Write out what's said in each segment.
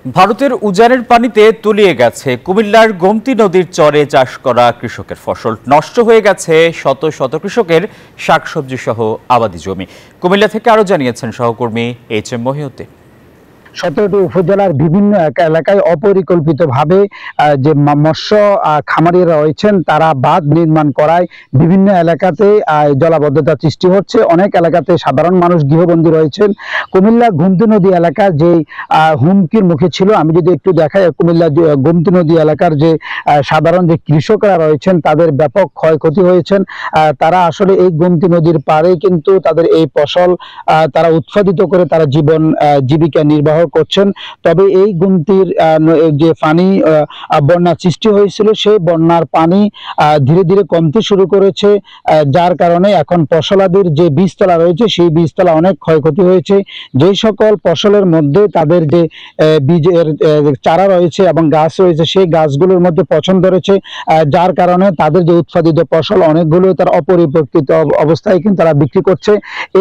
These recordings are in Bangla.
ভারতের উজানের পানিতে তলিয়ে গেছে কুমিল্লার গোমতী নদীর চরে চাষ করা কৃষকের ফসল। নষ্ট হয়ে গেছে শত শত কৃষকের শাকসবজি সহ আবাদি জমি। কুমিল্লা থেকে আরো জানিয়েছেন সহকর্মী HM মহিউদ্দিন। 17টি উপজেলার বিভিন্ন এলাকায় অপরিকল্পিতভাবে যে মৎস্য খামারিরা রয়েছেন তারা বাঁধ নির্মাণ করায় বিভিন্ন এলাকাতে জলাবদ্ধতা সৃষ্টি হচ্ছে। অনেক এলাকাতে সাধারণ মানুষ গৃহবন্দী রয়েছেন। কুমিল্লা গোমতী নদী এলাকা যে হুমকির মুখে ছিল, আমি যদি একটু দেখাই, কুমিল্লা গোমতী নদী এলাকার যে সাধারণ যে কৃষকরা রয়েছেন তাদের ব্যাপক ক্ষয়ক্ষতি হয়েছেন। তারা আসলে এই গোমতী নদীর পাড়ে কিন্তু তাদের এই ফসল তারা উৎপাদিত করে তারা জীবিকা নির্বাহ করছেন। তবে এই গোমতীর যে পানি বন্যা সৃষ্টি হয়েছিল, সেই বন্যার পানি ধীরে ধীরে কমতে শুরু করেছে, যার কারণে এখন ফসলাদির যে বীজতলা রয়েছে সেই বীজতলা অনেক ক্ষয়ক্ষতি হয়েছে। যে সকল ফসলের মধ্যে তাদের যে বীজের চারা রয়েছে এবং গাছ রয়েছে সেই গাছগুলোর মধ্যে পচন ধরেছে, যার কারণে তাদের যে উৎপাদিত ফসল অনেকগুলো তার অপরিপক্কিত অবস্থায় কিন্তু তারা বিক্রি করছে।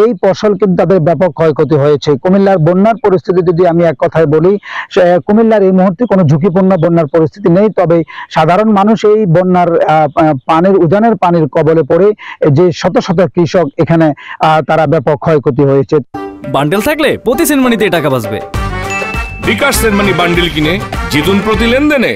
এই ফসল কিন্তু তাদের ব্যাপক ক্ষয়ক্ষতি হয়েছে। কুমিল্লার বন্যার পরিস্থিতি যদি আমি এক কথায় বলি, কুমিল্লার এই মুহূর্তে কোনো ঝুঁকিপূর্ণ বন্যার পরিস্থিতি নেই। তবে সাধারণ মানুষ এই বন্যার উজানের পানির কবলে পড়ে যে শত শত কৃষক এখানে তারা ব্যাপক ক্ষয়ক্ষতি হয়েছে। বান্ডেল থাকলে প্রতি সেনমানিতে টাকা বাঁচবে। বিকাশ সেনমানি বান্ডেল কিনে জিতুন প্রতি লেনদেনে।